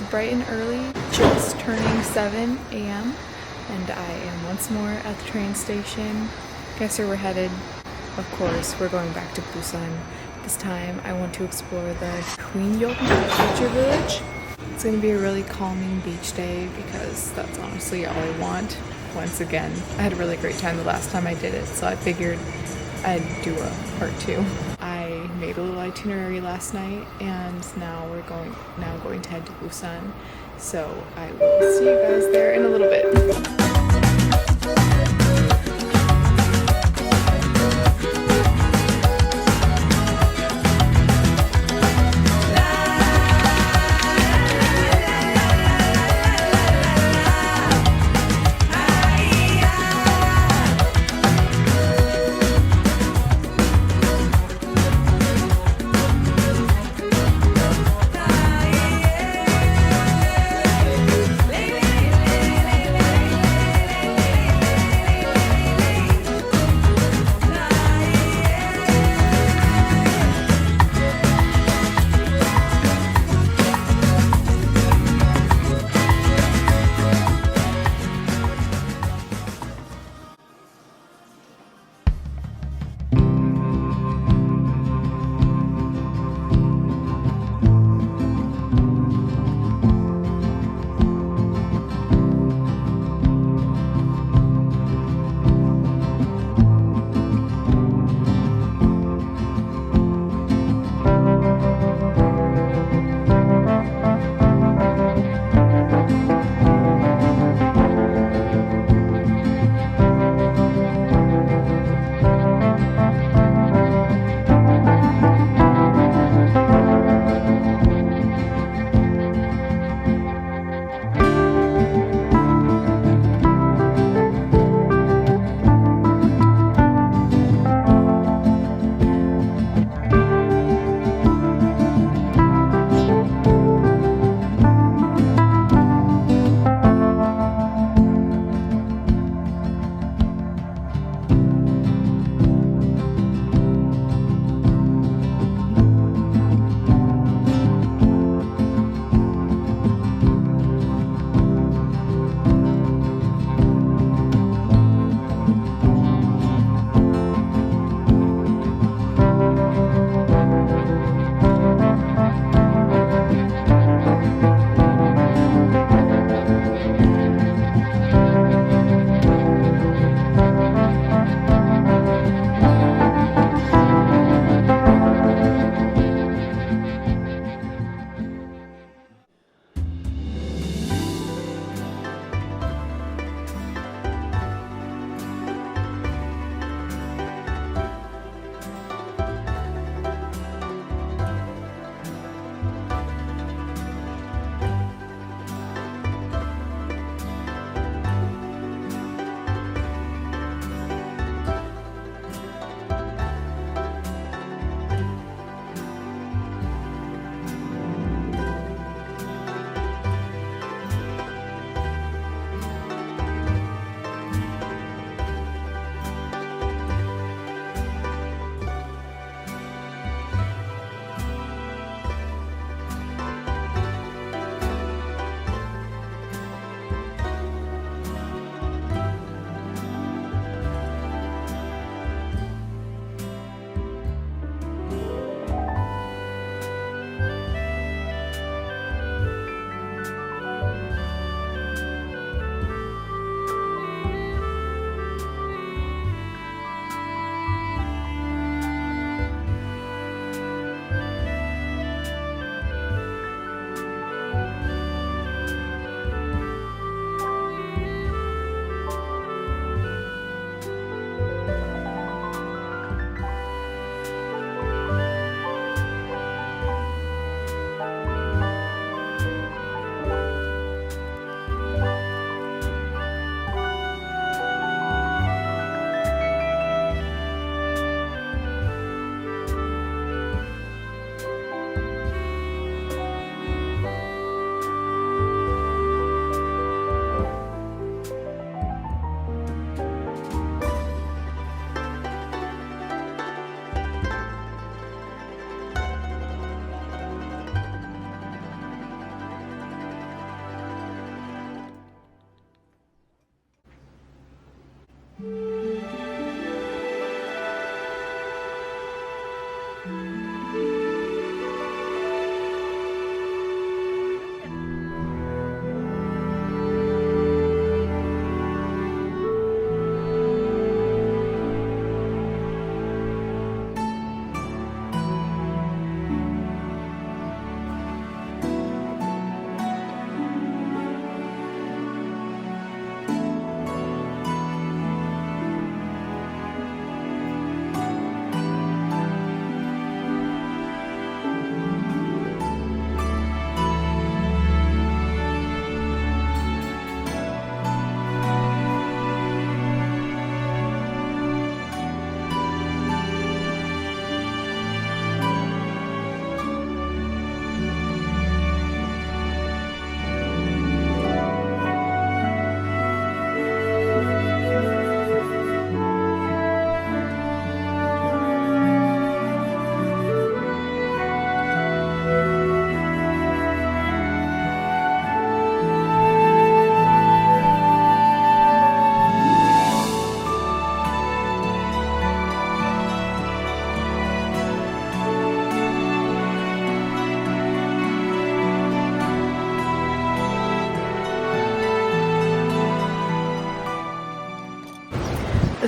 bright and early, just turning 7 a.m. and I am once more at the train station. Guess where we're headed? Of course, we're going back to Busan. This time I want to explore the huinnyeoul nature village. It's going to be a really calming beach day because that's honestly all I want. Once again, I had a really great time the last time I did it, so I figured I'd do a part 2. I made a little itinerary last night and now we're going to head to Busan. So I will see you guys there in a little bit.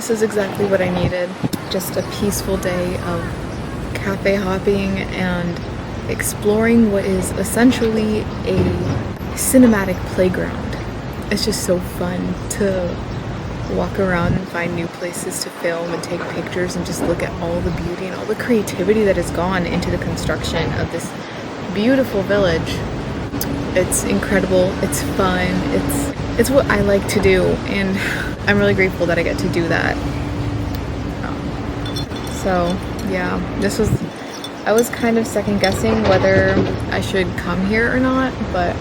This is exactly what I needed. Just a peaceful day of cafe hopping and exploring what is essentially a cinematic playground. It's just so fun to walk around and find new places to film and take pictures and just look at all the beauty and all the creativity that has gone into the construction of this beautiful village. It's incredible, it's fun, it's what I like to do, and I'm really grateful that I get to do that. So yeah, I was kind of second guessing whether I should come here or not, but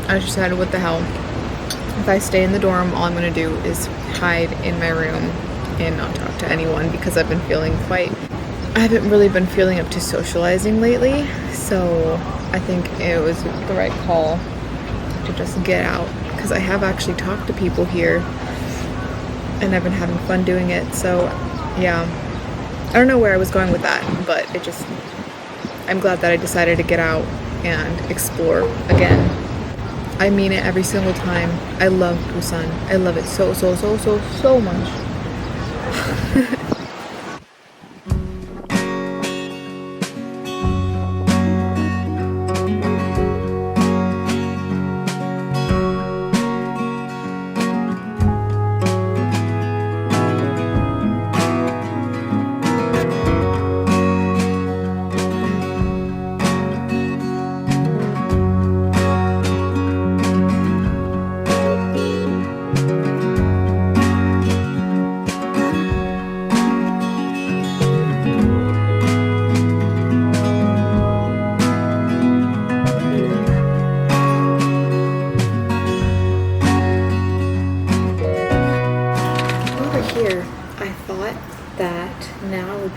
I just decided, what the hell. If I stay in the dorm, all I'm gonna do is hide in my room and not talk to anyone, because I haven't really been feeling up to socializing lately, so I think it was the right call to just get out, because I have actually talked to people here and I've been having fun doing it. So yeah, I don't know where I was going with that, but I'm glad that I decided to get out and explore again. I mean it every single time. I love Busan. I love it so much.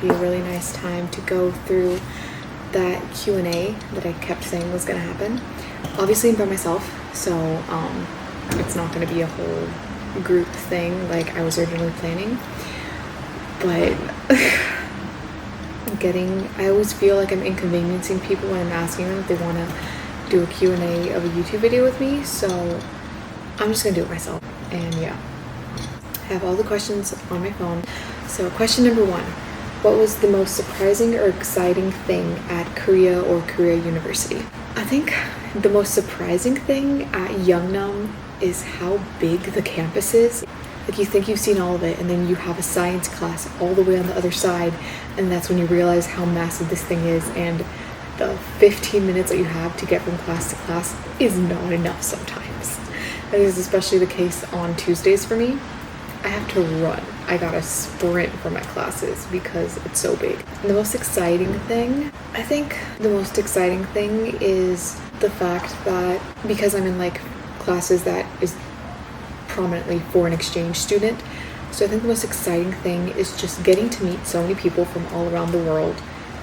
Be a really nice time to go through that Q&A that I kept saying was going to happen. Obviously I'm by myself, so it's not going to be a whole group thing like I was originally planning, but I always feel like I'm inconveniencing people when I'm asking them if they want to do a Q&A of a YouTube video with me, so I'm just going to do it myself. And yeah, I have all the questions on my phone. So question number 1. What was the most surprising or exciting thing at Korea or Korea University? I think the most surprising thing at Yeongnam is how big the campus is. Like, you think you've seen all of it, and then you have a science class all the way on the other side, and that's when you realize how massive this thing is, and the 15 minutes that you have to get from class to class is not enough sometimes. That is especially the case on Tuesdays for me. I have to run. I gotta sprint for my classes because it's so big. And the most exciting thing, I think the most exciting thing is the fact that because I'm in like classes that is prominently for an exchange student, so I think the most exciting thing is just getting to meet so many people from all around the world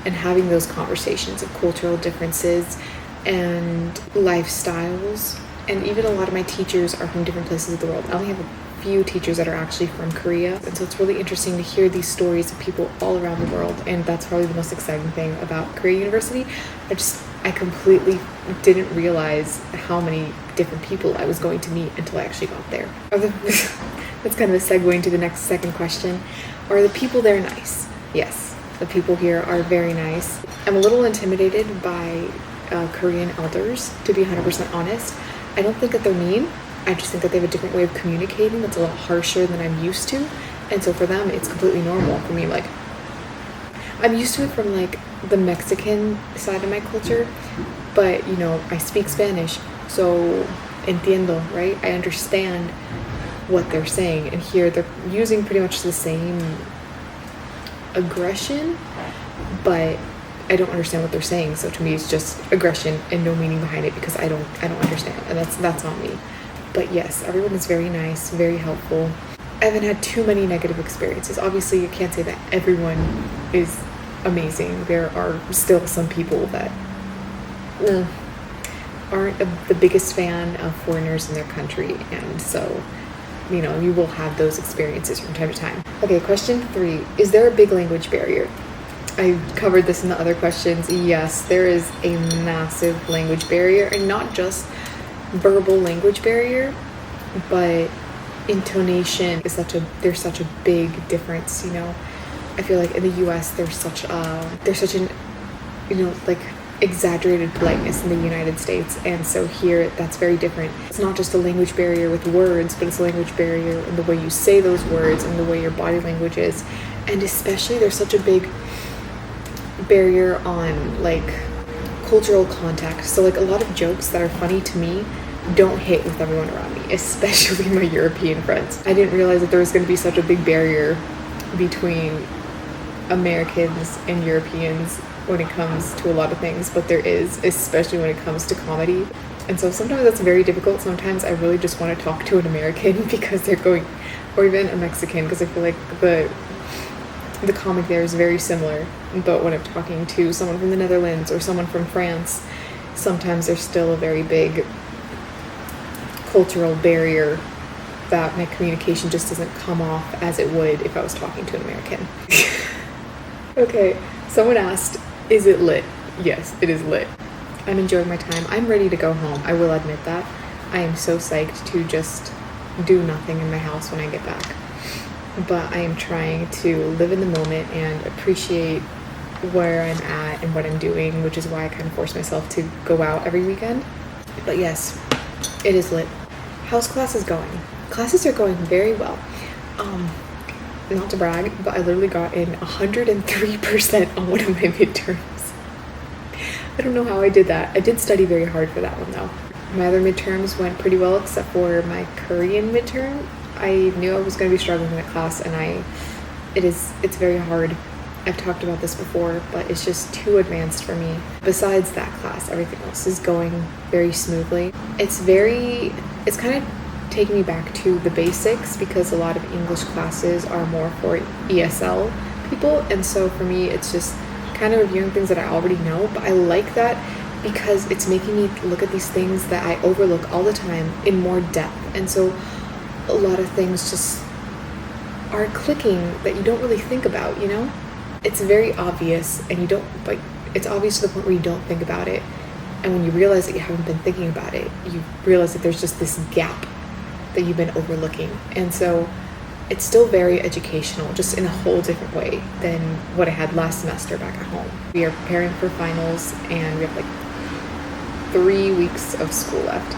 and having those conversations of cultural differences and lifestyles. And even a lot of my teachers are from different places of the world. I only have a few teachers that are actually from Korea, and so it's really interesting to hear these stories of people all around the world, and that's probably the most exciting thing about Korea University. I completely didn't realize how many different people I was going to meet until I actually got there. That's kind of a segue into the second question. Are the people there nice? Yes, the people here are very nice. I'm a little intimidated by Korean elders, to be 100% honest. I don't think that they're mean. I just think that they have a different way of communicating that's a lot harsher than I'm used to. And so for them, it's completely normal. For me, like, I'm used to it from like the Mexican side of my culture, but you know, I speak Spanish, so entiendo, right? I understand what they're saying, and here they're using pretty much the same aggression, but I don't understand what they're saying. So to me, it's just aggression and no meaning behind it because I don't understand, and that's not me. But yes, everyone is very nice, very helpful. I haven't had too many negative experiences. Obviously, you can't say that everyone is amazing. There are still some people that aren't the biggest fan of foreigners in their country, and so, you know, you will have those experiences from time to time. Okay, question 3. Is there a big language barrier? I covered this in the other questions. Yes, there is a massive language barrier, and not just verbal language barrier, but intonation is there's such a big difference, you know. I feel like in the US there's such an, you know, like exaggerated politeness in the United States, and so here that's very different. It's not just a language barrier with words, but it's a language barrier in the way you say those words and the way your body language is. And especially there's such a big barrier on like cultural contact. So like a lot of jokes that are funny to me don't hit with everyone around me, especially my European friends. I didn't realize that there was going to be such a big barrier between Americans and Europeans when it comes to a lot of things, but there is, especially when it comes to comedy. And so sometimes that's very difficult. Sometimes I really just want to talk to an American because they're going, or even a Mexican, because I feel like the comic there is very similar. But when I'm talking to someone from the Netherlands or someone from France, sometimes there's still a very big cultural barrier that my communication just doesn't come off as it would if I was talking to an American. Okay, someone asked, is it lit? Yes, it is lit. I'm enjoying my time. I'm ready to go home. I will admit that. I am so psyched to just do nothing in my house when I get back. But I am trying to live in the moment and appreciate where I'm at and what I'm doing, which is why I kind of force myself to go out every weekend. But yes, it is lit. How's classes going? Classes are going very well. Not to brag, but I literally got in 103% on one of my midterms. I don't know how I did that. I did study very hard for that one though. My other midterms went pretty well except for my Korean midterm. I knew I was going to be struggling in that class, and it's very hard. I've talked about this before, but it's just too advanced for me. Besides that class, everything else is going very smoothly. It's kind of taking me back to the basics, because a lot of English classes are more for ESL people, and so for me it's just kind of reviewing things that I already know. But I like that because it's making me look at these things that I overlook all the time in more depth, and so a lot of things just are clicking that you don't really think about, you know? It's very obvious, and it's obvious to the point where you don't think about it, and when you realize that you haven't been thinking about it, you realize that there's just this gap that you've been overlooking. And so it's still very educational, just in a whole different way than what I had last semester back at home. We are preparing for finals, and we have like 3 weeks of school left.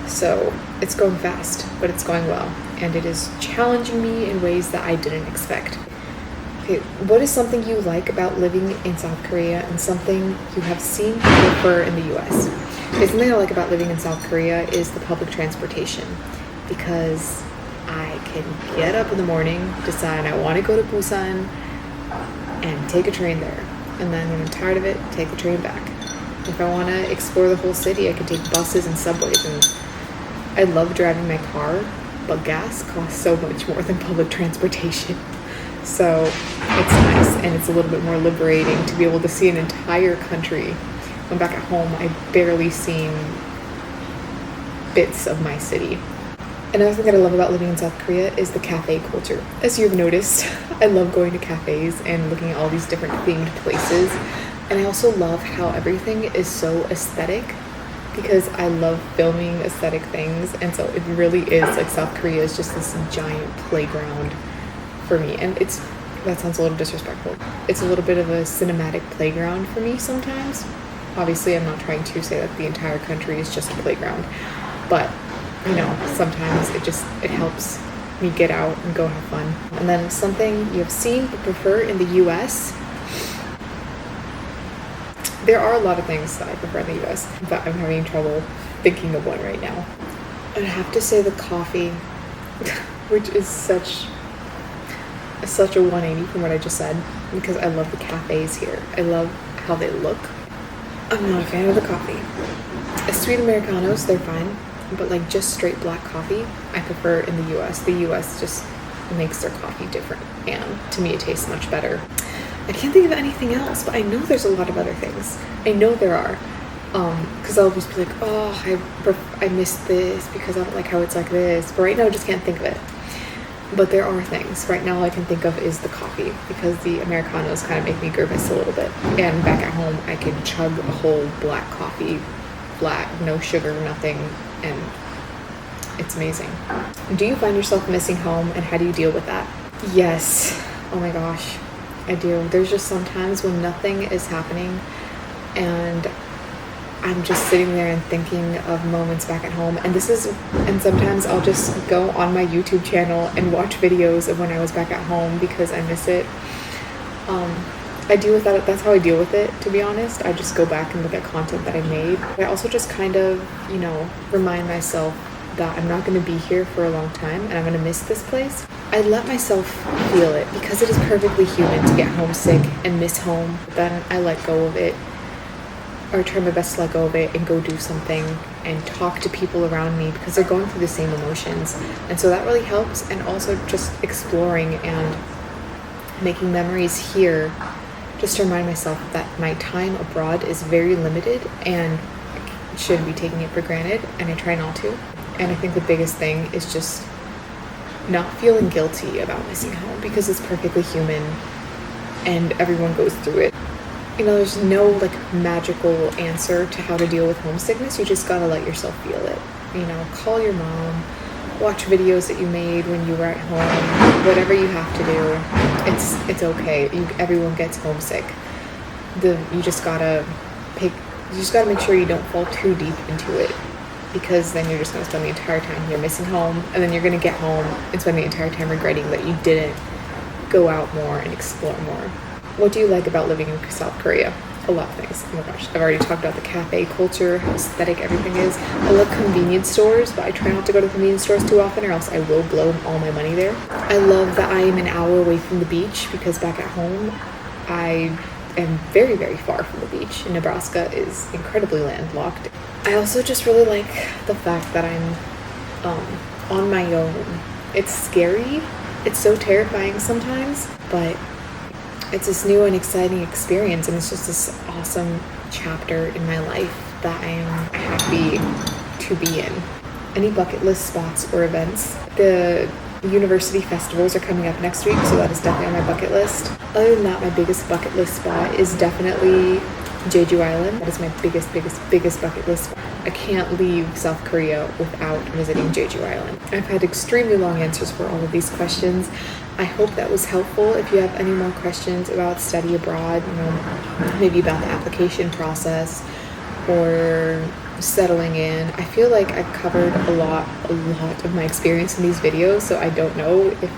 So it's going fast, but it's going well, and it is challenging me in ways that I didn't expect. Okay, what is something you like about living in South Korea and something you have seen or prefer in the US? Okay, something I like about living in South Korea is the public transportation, because I can get up in the morning, decide I want to go to Busan, and take a train there. And then when I'm tired of it, take the train back. If I want to explore the whole city, I can take buses and subways. And I love driving my car, but gas costs so much more than public transportation. So it's nice, and it's a little bit more liberating to be able to see an entire country. When back at home, I've barely seen bits of my city. Another thing that I love about living in South Korea is the cafe culture. As you've noticed, I love going to cafes and looking at all these different themed places. And I also love how everything is so aesthetic, because I love filming aesthetic things. And so it really is like South Korea is just this giant playground for me. And that sounds a little disrespectful. It's a little bit of a cinematic playground for me sometimes. Obviously, I'm not trying to say that the entire country is just a playground, but you know, sometimes it helps me get out and go have fun. And then something you have seen but prefer in the US. There are a lot of things that I prefer in the US, but I'm having trouble thinking of one right now. I'd have to say the coffee, which is such a 180 from what I just said, because I love the cafes here. I love how they look. I'm not a fan of the coffee. Sweet Americanos, they're fine. But like just straight black coffee, I prefer in the US. The US just makes their coffee different, and to me it tastes much better. I can't think of anything else, but I know there's a lot of other things. I know there are, because I'll always be like, oh, I miss this because I don't like how it's like this. But right now I just can't think of it. But there are things. Right now all I can think of is the coffee, because the Americanos kind of make me nervous a little bit. And back at home, I can chug a whole black coffee, flat, no sugar, nothing, and it's amazing. Do you find yourself missing home, and how do you deal with that? Yes. Oh my gosh, I do. There's just sometimes when nothing is happening and I'm just sitting there and thinking of moments back at home, and sometimes I'll just go on my YouTube channel and watch videos of when I was back at home because I miss it. I deal with that. That's how I deal with it, to be honest. I just go back and look at content that I made. I also just kind of, remind myself that I'm not going to be here for a long time and I'm going to miss this place. I let myself feel it because it is perfectly human to get homesick and miss home. Then I let go of it, or try my best to let go of it and go do something and talk to people around me because they're going through the same emotions. And so that really helps. And also just exploring and making memories here, just to remind myself that my time abroad is very limited and I shouldn't be taking it for granted, and I try not to. And I think the biggest thing is just not feeling guilty about missing home because it's perfectly human and everyone goes through it. There's no magical answer to how to deal with homesickness. You just gotta let yourself feel it. Call your mom, watch videos that you made when you were at home, whatever you have to do. It's okay. Everyone gets homesick. You just gotta make sure you don't fall too deep into it, because then you're just gonna spend the entire time here missing home, and then you're gonna get home and spend the entire time regretting that you didn't go out more and explore more. What do you like about living in South Korea? A lot of things. Oh my gosh, I've already talked about the cafe culture, how aesthetic everything is. I love convenience stores, but I try not to go to convenience stores too often or else I will blow all my money there. I love that I am an hour away from the beach because back at home, I am very, very far from the beach. Nebraska is incredibly landlocked. I also just really like the fact that I'm on my own. It's scary. It's so terrifying sometimes, but it's this new and exciting experience, and it's just this awesome chapter in my life that I am happy to be in. Any bucket list spots or events? The university festivals are coming up next week, so that is definitely on my bucket list. Other than that, my biggest bucket list spot is definitely Jeju Island. That is my biggest bucket list spot. I can't leave South Korea without visiting Jeju Island. I've had extremely long answers for all of these questions. I hope that was helpful. If you have any more questions about study abroad, maybe about the application process or settling in, I feel like I've covered a lot of my experience in these videos, so I don't know if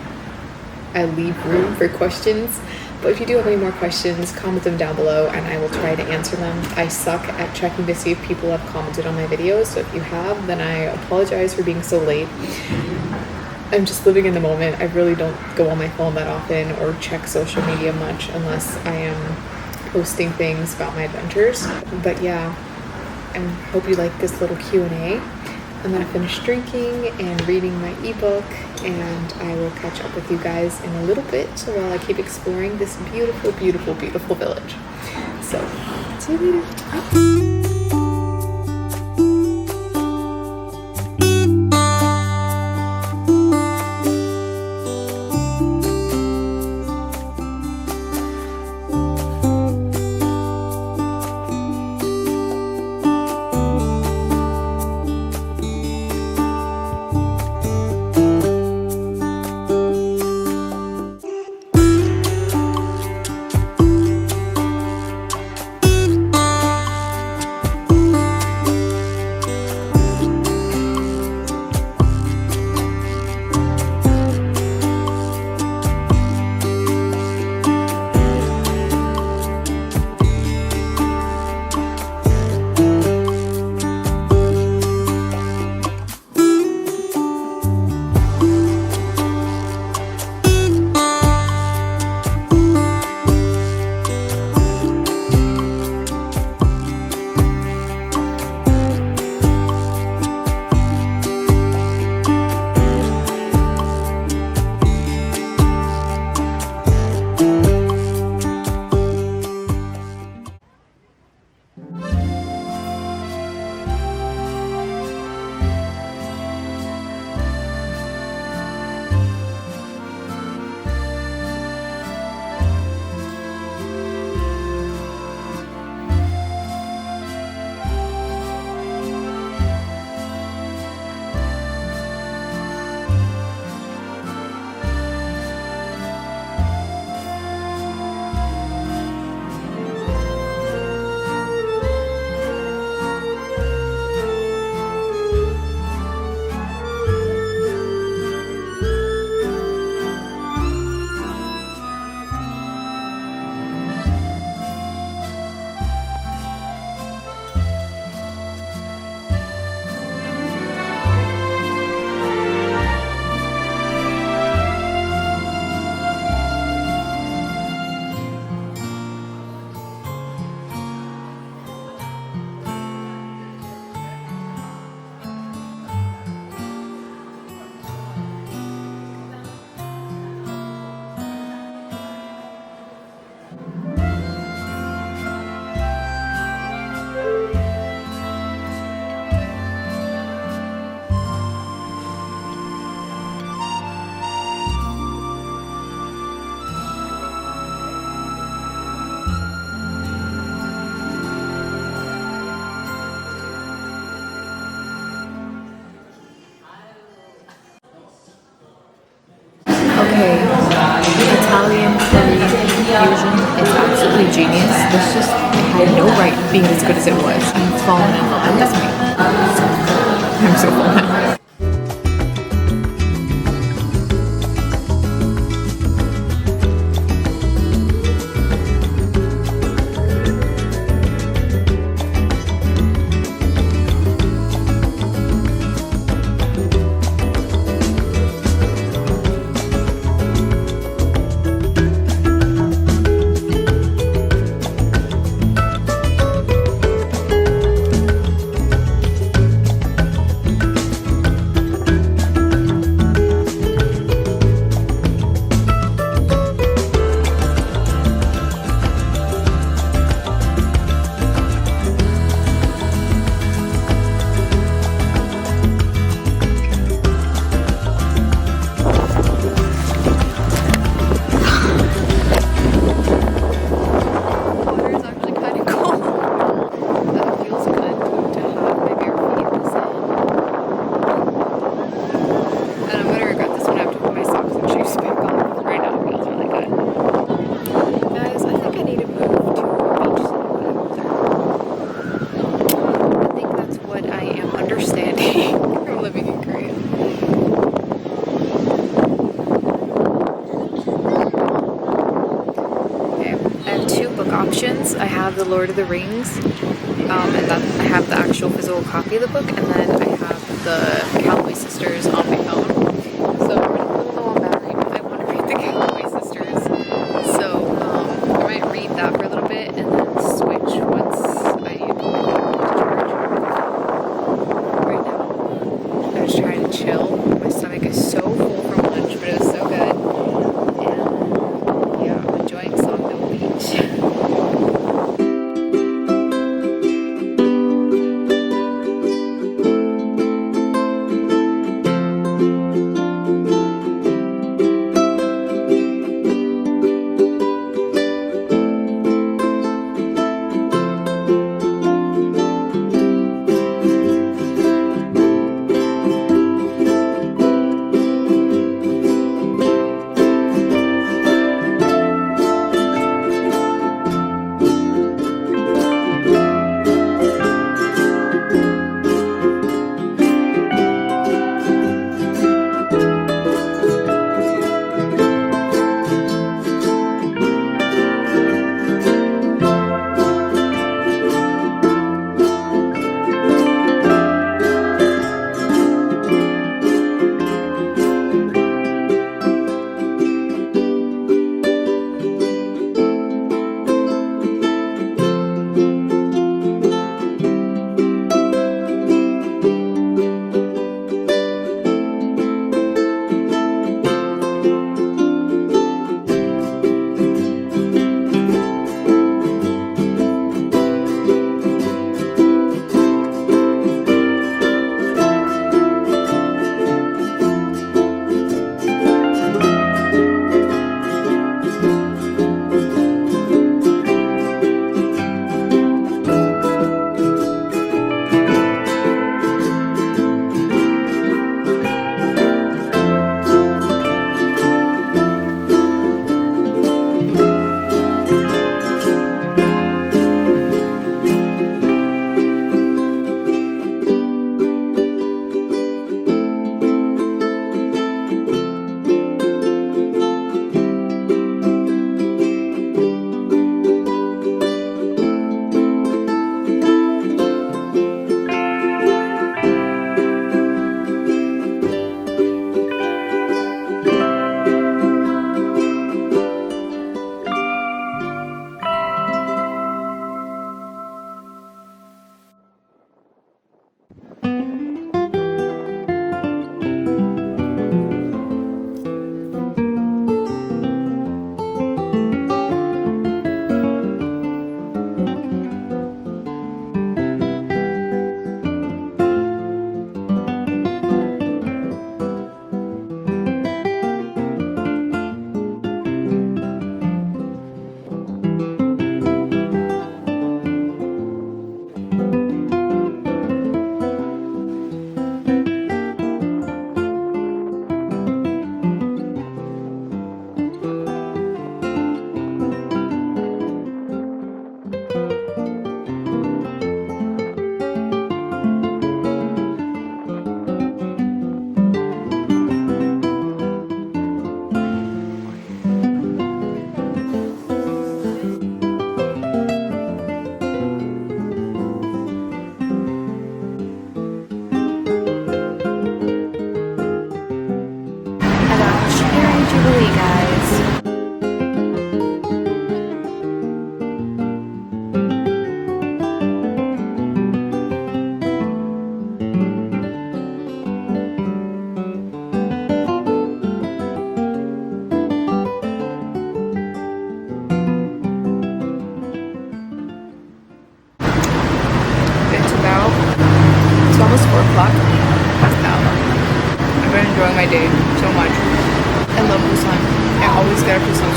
I leave room for questions. But if you do have any more questions, comment them down below and I will try to answer them. I suck at checking to see if people have commented on my videos, so if you have, then I apologize for being so late. I'm just living in the moment. I really don't go on my phone that often or check social media much unless I am posting things about my adventures. But yeah, I hope you like this little Q&A. I'm gonna finish drinking and reading my ebook, and I will catch up with you guys in a little bit while I keep exploring this beautiful, beautiful, beautiful village. So, see you later. genius. This just had no right being as good as it was. I've fallen in love with this meal. I'm so full now. I have the Lord of the Rings, and that I have the actual physical copy of the book, and then I have the Calloway Sisters on my phone. So I'm running a little low on battery, but I want to read the Calloway Sisters. So I might read that for a little bit and then switch once I put my phone to charge. Right now, I'm just trying to chill. My stomach is so full from lunch, but it was so good. And yeah, I'm enjoying Songdo Beach.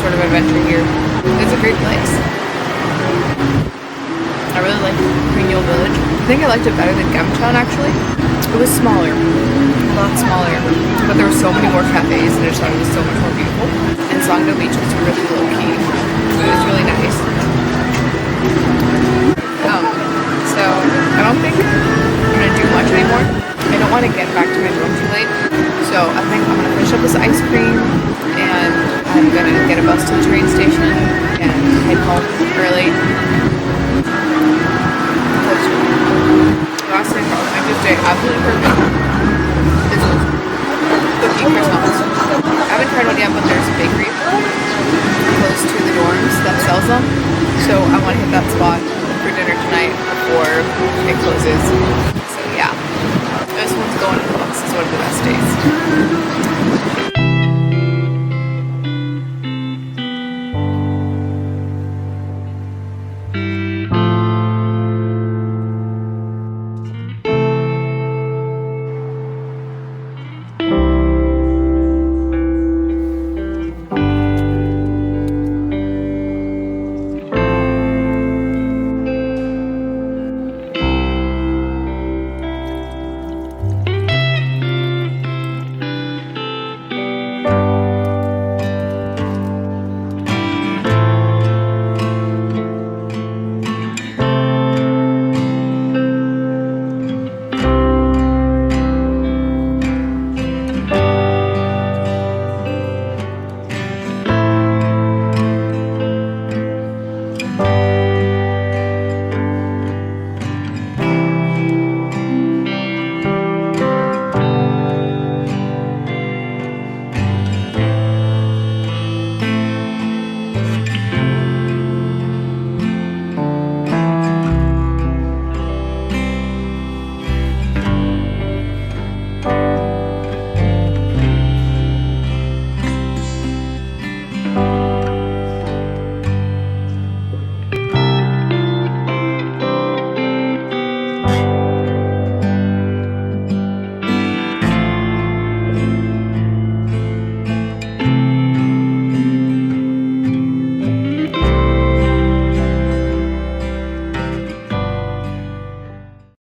sort of adventure here. It's a great place. I really like Huinnyeoul village. I think I liked it better than Gamcheon actually. It was smaller, a lot smaller, but there were so many more cafes and I just thought it was so much more beautiful. And Songdo beach was really low key. It was really nice. So I don't think I'm gonna do much anymore. I don't want to get back to my room too late. So I think I'm gonna finish up this ice cream and I'm gonna get a bus to the train station and head home early. Last thing I'm just doing absolutely perfect. This is cookie croissants. I haven't tried one yet, but there's a bakery close to the dorms that sells them. So I